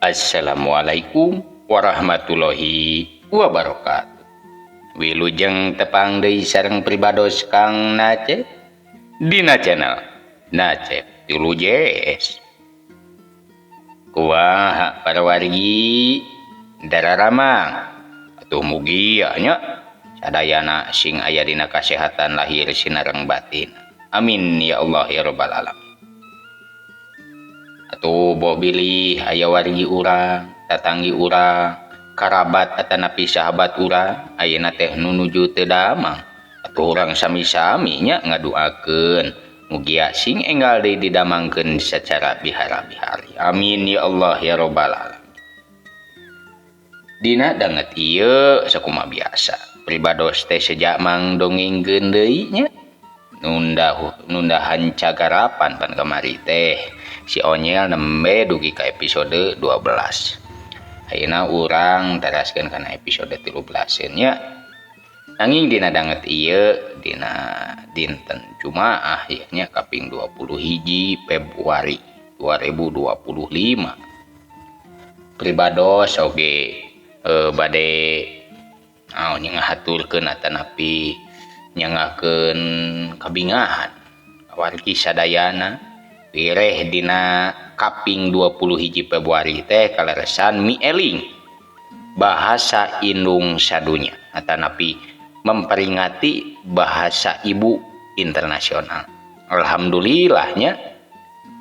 Assalamualaikum warahmatullahi wabarakatuh. Wilujeng tepang deui sareng pribados Kang Nacep dina channel Nacep Tulujes. Kumaha para wargi dararamang atuh mugi nya sadayana sing aya dina kasehatan lahir sinareng batin. Amin ya Allah ya rabbal alamin. Atuh boh bilih aya wargi urang, tatanggi urang, karabat atanapi sahabat urang, ayeuna teh nu nuju teu damang. Atuh urang sami-sami nya ngaduakeun mugi sing enggal deui didamangkeun sacara bihara-bihari. Amin ya Allah ya rabbal alamin. Dina danget ieu sakumaha biasa. Pribados teh sejak mang dongengkeun deui nya. Nundahan cagarapan pan kamari teh si Onyel nembe dugi ka episode 12. Ayeuna urang teraskeun kana episode 13 nya. Nanging dina danget ieu dina dinten Jumaah nya kaping 21 Februari 2025. Pribados oge bade ngahaturkeun atanapi nyangakeun kabingahan wargi sadayana wireh dina kaping 21 Februari teh kaleresan mieling bahasa indung sadunya atanapi memperingati bahasa ibu internasional. Alhamdulillahnya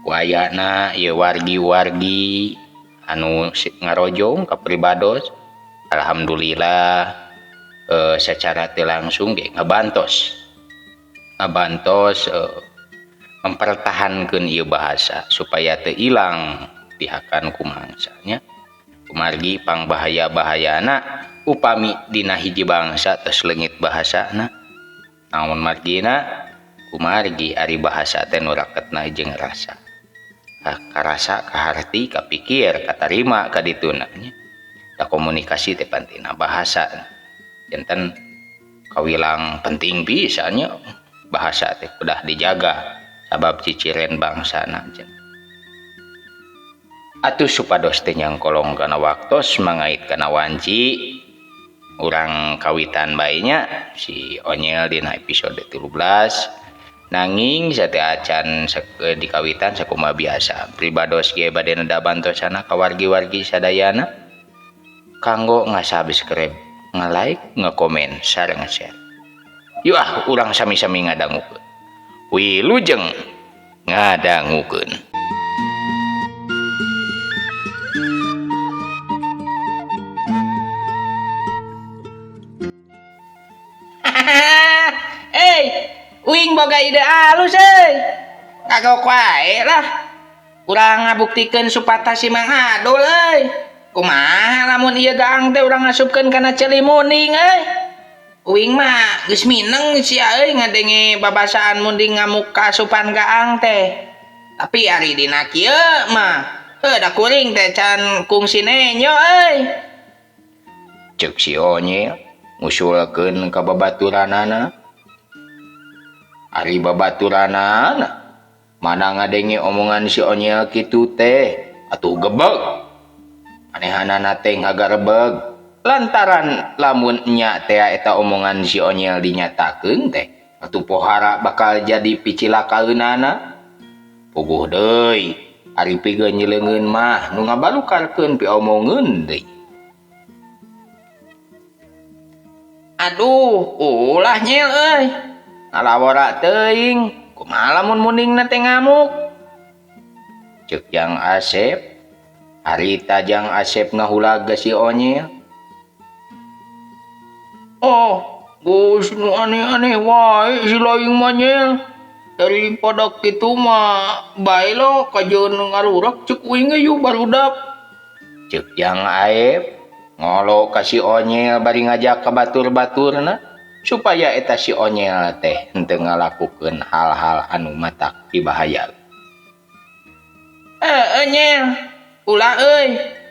wayana ieu wargi-wargi anu ngarojong ka pribados alhamdulillah secara teu langsung ge ngabantos mempertahankeun ieu bahasa supaya teu ilang pihakan ku mangsanya. Kumargi pangbahaya-bahayana upami dina hiji bangsa tos leungit bahasana namun margina kumargi ari bahasa teh nu raketna jeung rasa karasa kaharti kapikir katarima kadituna nya da komunikasi teh pentingna bahasa janten kawilang penting pisan nya bahasa teh kudah dijaga sabab ciciren bangsana. Atuh supados teh nyangkolong kana waktos mangait kana wanci urang kawitan bae nya si Onyel dina episode 13 nanging sateu acan di kawitan sakumaha biasa pribados ge bade nedabantosana ka wargi-wargi sadayana kanggo ngasubscribe, nge-like, nge-komen, sareng nge-share. Yuk urang sami-sami ngadangukeun. Wilujeng ngadangukeun. Uing boga ide alus kagok wae lah. Urang ngabuktikeun supata si Mang Adul kumaha lamun ieu gaang teh urang ngasupkeun kana celimuning Uing mah geus mineng sia ngadenge babasaan munding ngamuk kasupan gaang teh. Tapi ari dina kieu mah da kuring teh can kungsi nenyo Ceuk si Onyel ngusulkeun ka babaturanana. Ari babaturanana mana ngadenge omongan si Onyel kitu teh atuh gebeg. Manehanana teh ngagarebeg lantaran lamun nya teh eta omongan si Onyel dinyatakeun teh atuh pohara bakal jadi picilakaeunana. Puguh deui ari pikeun nyeleungeun mah nu ngabalukarkeun pi omongeun deui. Aduh ulah Nyel ngalawara teuing kumaha lamun mundingna teh ngamuk. Ceuk Jang Asep. Harita Jang Asep ngahulag si Onyel. Geus nu aneh-aneh wae si laing mah Nyel. Daripada kitu mah bae lo kajeun ngarurak ceuk uing yeuh barudak. Ceuk Jang Aep ngolo ka si Onyel bari ngajak ka batur-baturna supaya eta si Onyel teh henteu ngalakukeun hal-hal anu matak dibahaya. Nyel ulah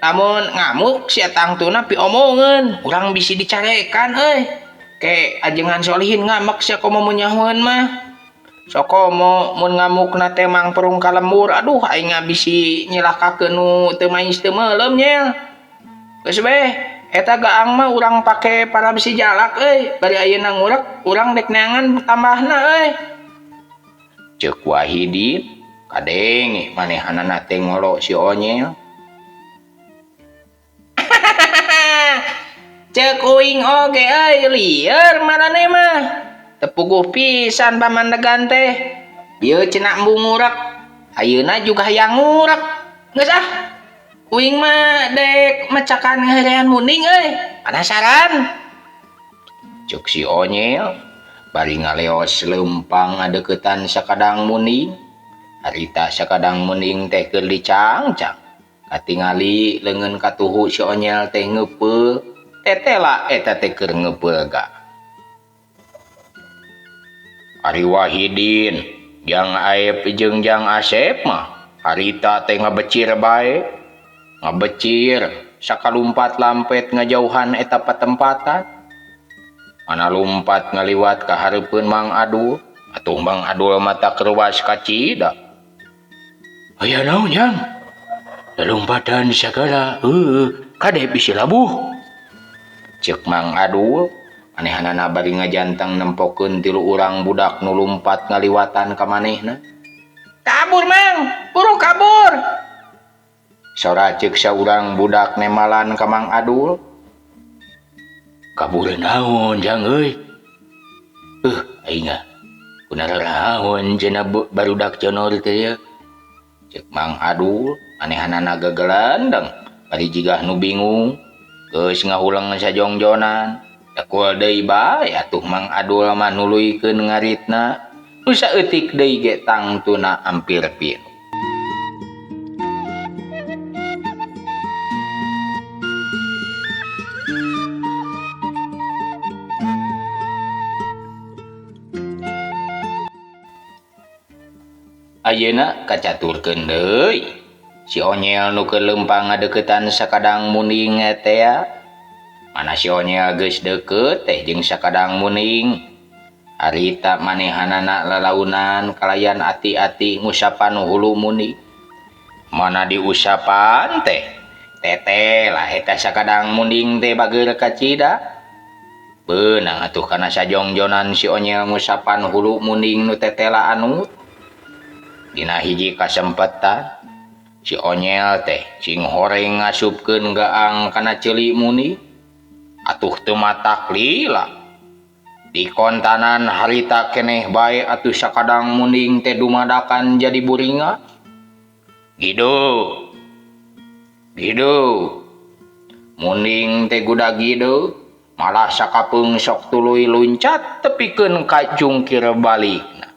lamun ngamuk sia tangtuna pi omongeun urang bisi dicarekan ke ajengan solihin ngamak sia komo munyahoeun mah Sokomo mun ngamukna teh mang perung kalembur. Aduh aing ngabisi nyelakakeun nu teu mais teu meulem nyel. Geus beh, eta gaang mah urang pake para bisi jalak bari ayeuna ngurek urang dek neangan tambahna Ceuk Wahidin kadenge manehanana teh ngolo si Onyel. Ceuk uing oge lieur marane mah. Tepuguh pisan pamandegan teh. Ieu cenah embung ngurek. Ayeuna juga hayang ngurek. Geus uing mah dek mecakan ngaherean muning Penasaran. Ceuk si Onyel bari ngaleos leumpang ngadeuketan sakadang muning. Harita sakadang muning teh keur dicangcang. Katingali leungeun katuhu si Onyel teh ngeupeul. Tetela eta teh keur ngeupeul ga. Ari Wahidin Jang Aep jeung Jang Asep mah harita teh ngabecir bae. Ngabecir sakalumpat lampet ngajauhan eta patempatan. Mana lumpat ngaliwat ka hareupeun Mang Adul. Atuh Mang Adul mata keruas kacida. Aya naon Jang? Lompatan sagala kade bisi labuh. Ceuk Mang Adul manehanana bari ngajanteng nempokeun 3 urang budak nu lumpat ngaliwatan ka manehna. Kabur Mang, buru kabur. Sora ceuk saurang budak nemalan ka Mang Adul. Kabur naon Jang euy? Aing kunaon naon cenah barudak conor teh. Ceuk Mang Adul manehanana gegelandeng bari jigah nu bingung. Geus ngahulang sajongjonan. Dakul deui bae atuh Mang Adul mah nuluykeun ngaritna. Nu saeutik deui ge tangtuna ampir pinuh. Ayeuna kacaturkeun deui si Onyel nu keur leumpang ngadeuketan sakadang muning teh. Mana si Onyel geus deukeut teh jeung sakadang muning. Harita manehanana lalaunan kalayan ati-ati ngusapan hulu muning. Mana diusapan teh tetela eta sakadang muning teh bageur kacida. Beunang atuh kana sajongjonan si Onyel ngusapan hulu muning nu tetela anut. Dina hiji kasempetan si Onyel teh cing horeng ngasupkeun gaang kana ceuli muning. Atuh teu matak lila. Di kontanan harita keneh bae atuh sakadang muning teh dumadakan jadi buringa. Gidu. Muning teh guda gidu malah sakapeung sok tuluy luncat tepikeun ka jungkir balikna.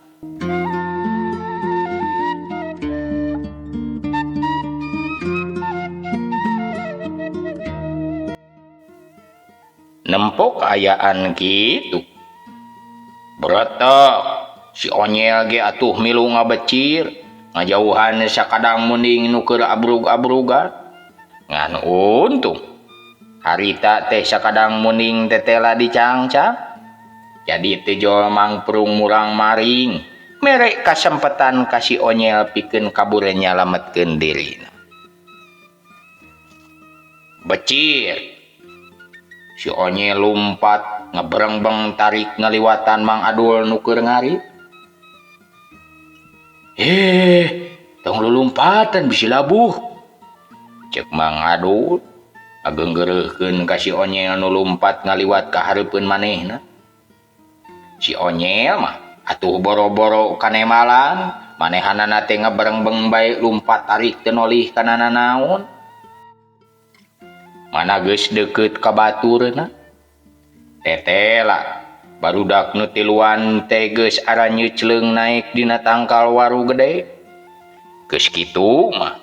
Nempok ayaan kitu. Beretek si Onyel ge atuh milu ngabecir ngajauhan sakadang muning nu keur abrug-abrugan. Ngan untung harita teh sakadang muning tetela dicangcang. Jadi teh jolmang perung murang maring mere kasempetan ka si Onyel pikeun kabur nyalametkeun dirina. Becir si Onyel lumpat ngeberengbeng tarik ngaliwatan Mang Adul nu keur ngarit. Tong lulumpatan bisi labuh. Ceuk Mang Adul ageunggeureurkeun ka si Onyel nu lumpat ngaliwat ka hareupeun manehna. Si Onyel mah atuh boro-boro kanemalan, manehanana teh ngaberengbeng bae lumpat tarik teu nolih kana nanaon. Mana geus deukeut ka baturna. Tetela barudak nu tiluan teh geus aranyeucleung naik dina tangkal waru gede. Geus kitu mah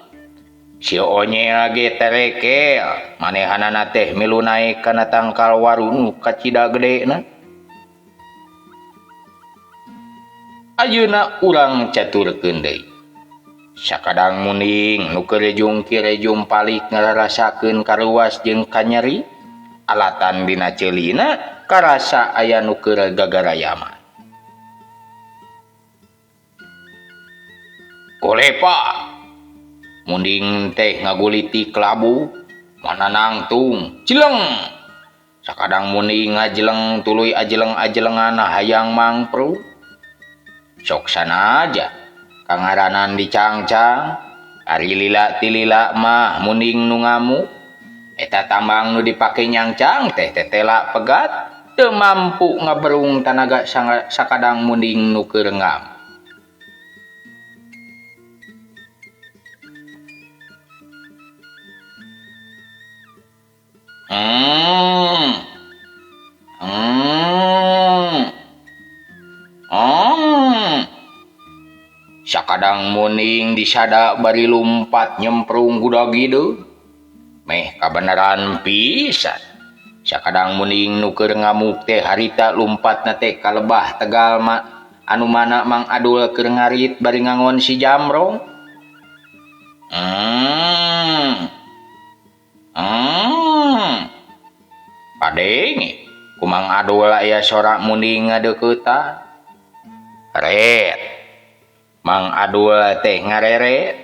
si Onyel ge terekel manehanana teh milu naik kana tangkal waru nu kacida gedena. Ayeuna urang caturkeun deui. Sakadang muning nu keur jungkir jumpalik ngararasakeun karuas jeung kanyeri. Alatan dina ceulina karasa aya nu keur gagaraya mah. boleh pak munding teh ngaguliti kelabu mana nangtung jeleng sakadang munding ngajeleng tuluy ajeleng-ajelengan hayang mangpru sok sana aja kangaranan dicangcang ari lila ti lila mah munding nu ngamuk eta tambang nu dipake nyangcang teh tetela pegat teu mampu ngaberung tanaga sakadang munding nu keur ngam. Sakadang muning disada bari lumpat nyemprung gudag gitu meh kabeneran pisan sakadang muning nu keur ngamuk teh harita lumpat na teh kalebah tegal anu mana Mang Adul keur ngarit bari ngangon si Jamrong. Padenge ku Mang Adul aya sorak muning ngadeuketan ret Mang Adul teh ngareret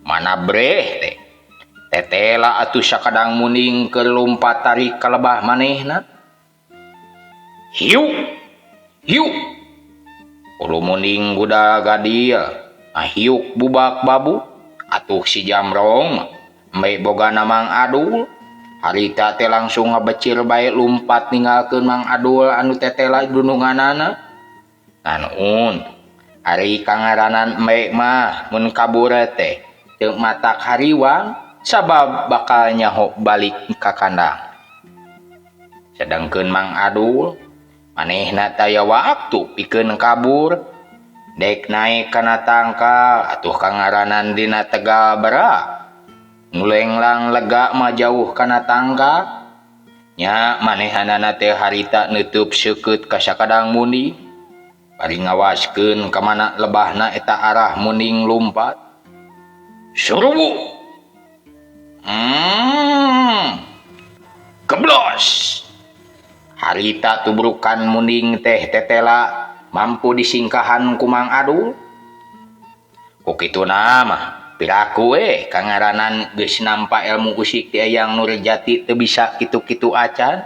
mana breh teh tetela atuh sakadang muning keur lumpat tarik kalebah manehna hiu ulu muning budak gadil hiuk bubak babu atuh si Jamrong mbe bogana Mang Adul harita teh langsung ngabecil bae lumpat ninggalkeun Mang Adul anu tetela dununganana naon ari kangaranan mbe mah mun kabur teh teu matak hariwang sabab bakal nyaho balik ka kandang sedangkeun Mang Adul manehna taya waktu pikeun kabur dek naik kana tangkal atuh kangaranan dina tegal berak ngulenglang lega mah jauh kana tangkal nya manehanana teh harita neutup seukeut ka sakadang muning bari ngawaskeun ka mana lebahna eta arah muning lumpat surubu keblos harita tubrukan muning teh tetela mampu disingkahan ku Mang Adul ku kitu mah piraku kangaranan geus nampa ilmu usik ti Hayang Nurjati teu bisa kitu-kitu acan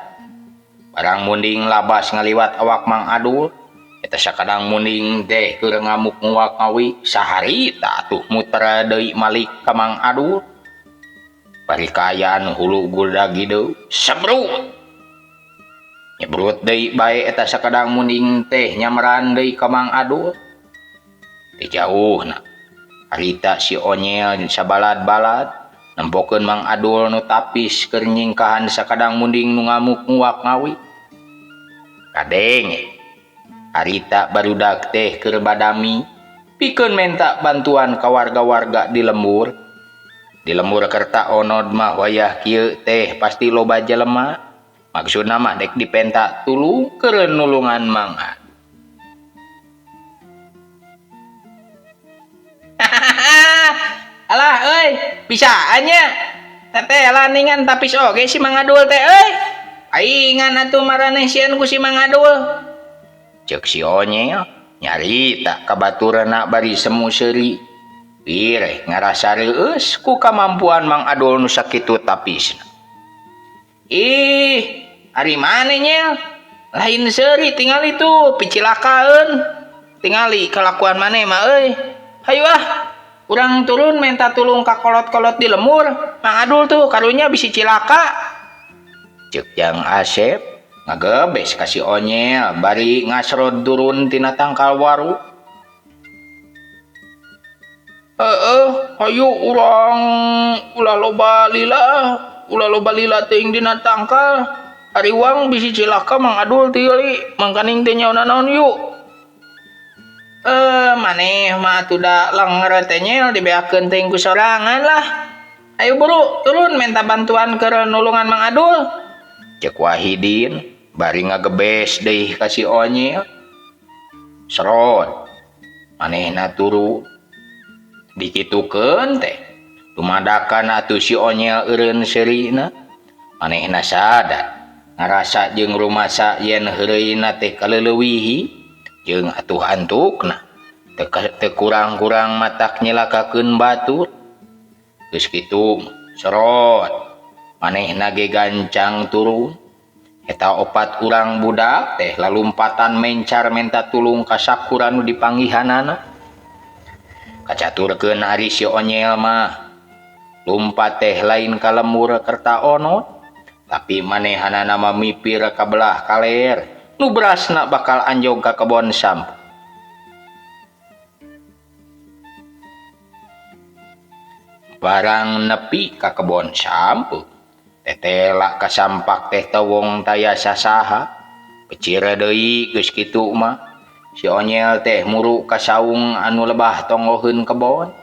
barang munding labas ngaliwat awak Mang Adul eta sakadang munding teh keur ngamuk nguak ngawi saharita atuh muter deui malik ka Mang Adul bari kaayaan hulu gudag hideung sebrut nyebrut deui bae eta sakadang munding teh nyamran deui ka Mang Adul di jauhna harita si Onyel sabalad-balad nempokeun Mang Adul nu tapis keur nyingkahan sakadang munding nu ngamuk nguak ngawi kadenge harita barudak teh keur badami pikeun menta bantuan ka warga-warga di lembur kerta onod mah wayah kieu teh pasti loba jelema maksudna mah dek dipenta tulung keur nulungan Mang Adul. Alah euy bisaanya teteh laningan tapis oge si Mang Adul teh euy aingan atuh maraneh sieun ku si Mang Adul ceuk si Onyel nyarita kabaturanna bari semu seuri pireh ngarasa reueus ku kamampuan Mang Adul nu sakitu tapisna ih ari maneh Nyel lain seuri tingali tuh picilakaeun tingali kalakuan maneh mah euy hayu urang turun minta tulung ka kolot-kolot di lemur Mang Adul tuh karunya bisi cilaka ceuk Jang Asep ngagebes ka si Onyel bari ngasrod turun tina tangkal waru hayu urang ulah loba lila teuing dina tangkal ari wang bisi cilaka Mang Adul tiuli mangkaning teh nyaona naon yuk maneh mah atuh da lenger teh Nyel dibeakeun teuing ku sorangan lah ayo buru turun minta bantuan keur nulungan Mang Adul ceuk Wahidin bari ngagebes deui ka si Onyel serot manehna turu dikitukeun teh dumadakan atuh si Onyel eureun seurina manehna sadar ngarasa jeung rumasa yen heureuyna teh kaleulewihi jeung atuh antukna teu kurang-kurang matak nyelakakeun batur. Geus kitu sorot manehna ge gancang turun. Eta 4 urang budak teh lalumpatan mencar menta tulung ka sakura nu dipanggihanana. Kacaturkeun ari si Onyel mah lumpat teh lain ka lembur kerta onot, tapi manehanana mah mipir ka belah kaler nu berasna bakal anjog ka kebon sampu. Barang nepi ka kebon sampu, tetela kasampak teh tewong tayasa saha. Kecira deui geus kitu mah si Onyel teh muru ka saung anu lebah tonggoheun kebon.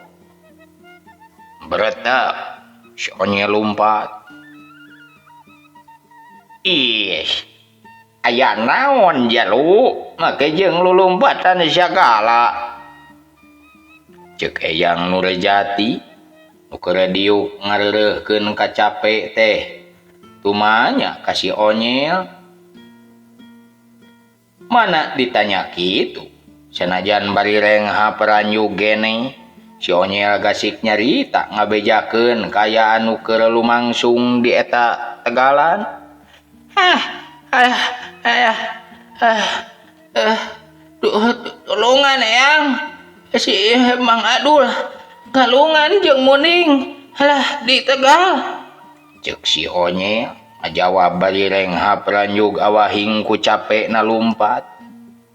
Beretap si Onyel lumpat. Ih, aya naon jalu make jeung lulumpatan sagala. Ceuk Eyang Nurjati nu keur diuk ngareureuhkeun ka capek teh tumanya ka si Onyel. Mana ditanya kitu, sanajan bari rengha peranyu gene, si Onyel gasik nyarita ngabejakeun kaya anu keur lumangsung di eta tegalan. Tulungan Eyang, si Mang Adul galungan jeung muning halah di Tegal. Ceuk si Onyel ngajawab bari rengha peranjug awahing ku capek na lumpat.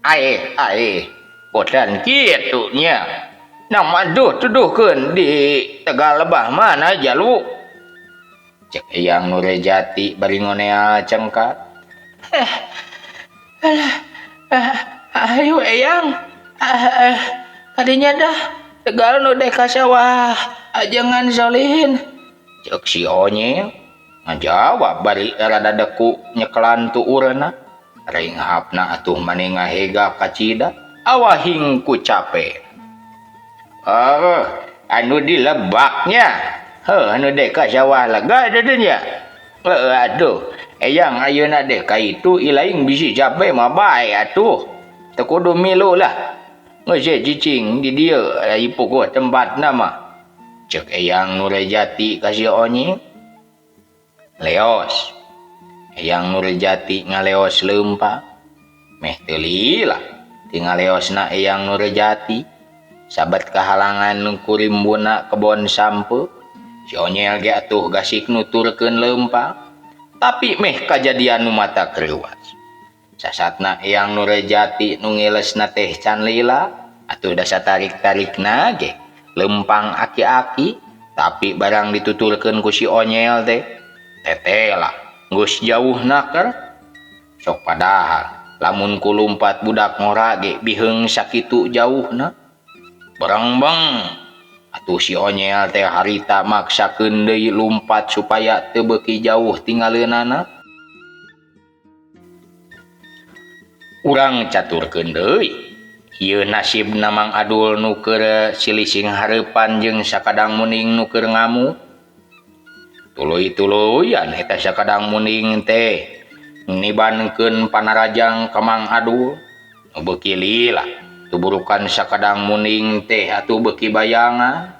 Ae, bodan kitu nya. Nama tuduhkeun di Tegal lebah mana jalu? Cek Eyang Nurjati bari ngonea cengkat. Ayo Eyang, kadinya dah Tegal nu deka sawah ajengan Solihin. Cek si Onyel ngajawab bari rada deku nyekelan tuurna. Renghapna atuh maneh ngahega kacida awahing ku capek. Anu dilebaknya. Anu deka sawah lega dedenya. Aduh, Eyang ayeuna deka itu ilaing bisi capek mah bae atuh. Teu kudu milu lah. Geus cicing di dieu ipukuh tempatna mah. Ceuk Eyang Nurjati ka si Onyel. Leos. Eyang Nurjati ngaleos leumpah. Meh teu lila ti ngaleosna Eyang Nurjati. Sabat kahalangan ku rimbuna kebon sampe, si Onyel ge atuh gasik nuturkeun leumpah. Tapi meh kajadian nu mata kreuwas. Sasatna Eyang Nurjati nu ngilesna teh can lila, atuh da satarik-tarikna ge lempang aki-aki, tapi barang dituturkeun ku si Onyel teh tetela geus jauh naker. Sok padahal lamun ku lumpat budak ngora ge biheung sakitu jauhna. Berengbeng atuh si Onyel teh harita maksakeun deui lumpat supaya teu beuki jauh tingaleunana. Urang caturkeun deui, ieu nasibna Mang Adul nu keur silising hareupan jeung sakadang muning nu keur ngamu. Tuluy-tuluyan eta sakadang muning teh nibankeun panarajang ka Mang Adul. Nu beuki lila tuburukan sakadang muning teh atuh beuki bayangan.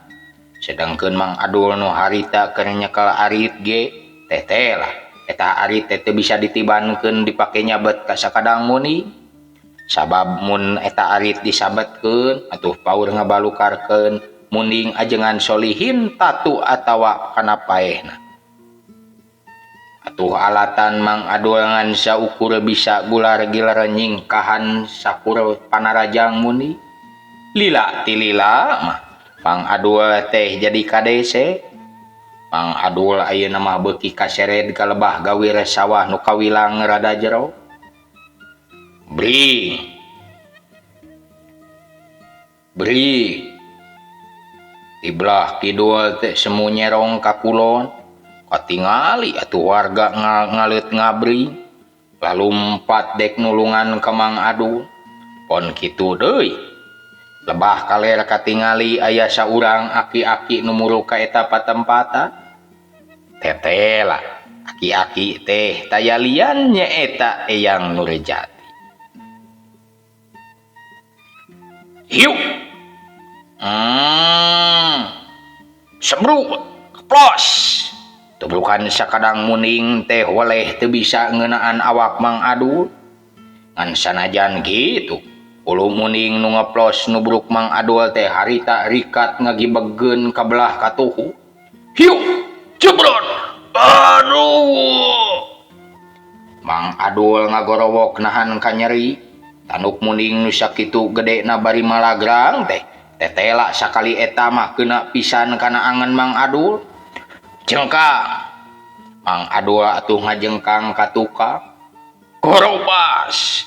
Sedangkeun Mang Adul nu harita keur nyekel arit ge teh tela eta arit teh teu bisa ditibankeun dipake nyabet ka sakadang muning. Sabab mun eta arit disabetkeun atuh paur ngabalukarkeun muning ajengan Solihin tatu atawa kana paehna. Atuh alatan Mang Adul ngan saukur bisa gular-gilar nyingkahan sakur panarajang muni. Lila ti lila mah Mang Adul teh jadi kadese. Mang Adul ayeuna mah beuki kasered ka lebah gawir sawah nu kawilang rada jero. Bri di belah kidul teh semu nyerong ka kulon. Katingali atuh warga ngaleut ngabri lalu empat dek nulungan ke Mang Adul. Pon kitu deui lebah kaler katingali aya saurang aki-aki nu muru ka eta patempatan. Tetela aki-aki teh taya lian nyaeta Eyang Nurjati. Hiu Sebruk plos tubrukan sakadang muning teh waleh teu bisa ngeunaan awak Mang Adul. Ngan sanajan gitu ulu muning nu ngeplos nubruk Mang Adul teh harita rikat ngagibegkeun ka belah katuhu. Hiu jebrot, aduh. Mang Adul ngagorowok nahan ka nyeri. Tanduk muning nu sakitu gedena bari malagrang teh tetela sakali eta mah kena pisan kana angan Mang Adul. Jengkang Mang Adul atuh ngajengkang ka tukang. Gorobas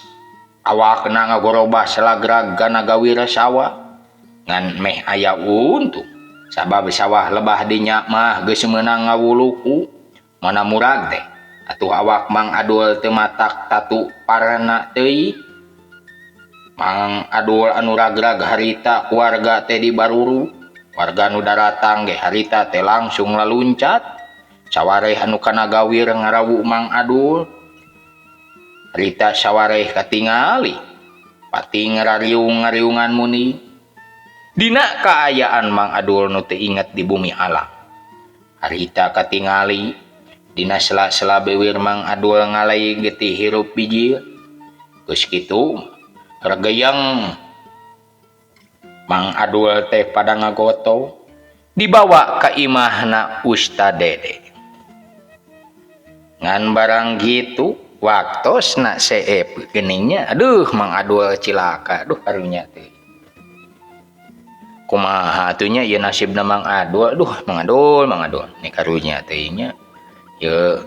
awakna ngagorobas lagrag kana gawira sawah ngan meh aya untung sabab sawah lebah dinya mah geus meunang ngawuluku. Mana murag teh atuh awak Mang Adul teu matak tatu parana teuing. Mang Adul anu ragrag harita keluarga teh di Baruru. Warga nu daratang ge harita teh langsung laluncat. Sawareh anu kana gawir ngarawu Mang Adul. Harita sawareh katingali pati ngarariung-ngariungan muni. Dina kaayaan Mang Adul nu teu inget di bumi alam. Harita katingali dina sela-sela bewir Mang Adul ngalai getih hirup bijil. Geus kitu regeyang Mang Adul teh pada ngagoto dibawa ka imahna Ustad Dede. Ngan barang gitu waktosna seep geningnya aduh Mang Adul cilaka aduh karunya teh. Kumaha atunya ieu nasibna Mang Adul aduh Mang Adul ni karunya teh nya. Ye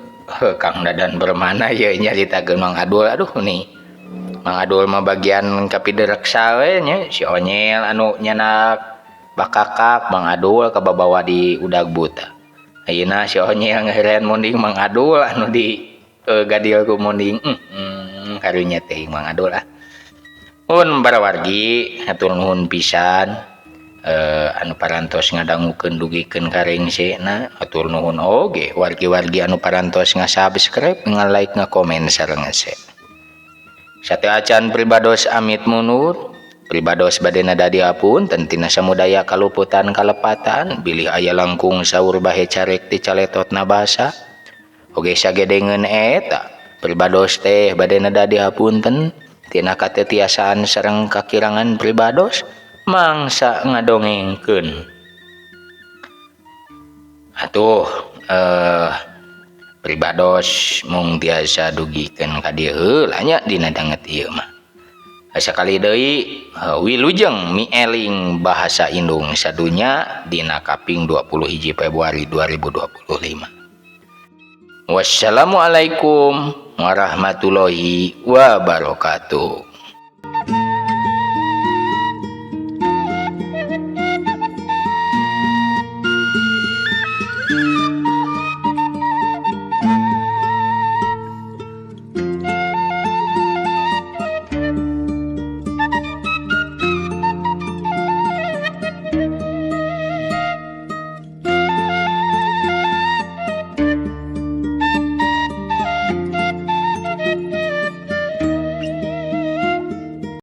Kang Dadan bermana ye nyaritakeun Mang Adul aduh nih Mang Adul mah bagian kapidereksa we nya si Onyel anu nyanak bakakak Mang Adul kababawa di udag buta. Ayeuna si Onyel ngeureun munding Mang Adul anu di gadil ku munding karunya teh Mang Adul ah. Mun barawargi hatur nuhun pisan anu parantos ngadangukeun dugikeun ka rengsena. Hatur nuhun oge wargi-wargi anu parantos ngasubscribe, nga-like, nga-komen sareng nge-share. Sate acan pribados amit munur pribados badena dadi hapunten tina samudaya kaluputan kalepatan bilih aya langkung saur bahe carek ti caletotna basa oge sagedengeun eta pribados teh badena dadi hapunten tina katetiasaan sareng kakirangan pribados mangsa ngadongengkeun. Atuh pribados mung tiasa dugikeun ka dieu heula nya dina danget ieu mah. Sakali deui wilujeng mieling bahasa Indung sadunya dina kaping 21 Februari 2025. Wassalamualaikum warahmatullahi wabarakatuh.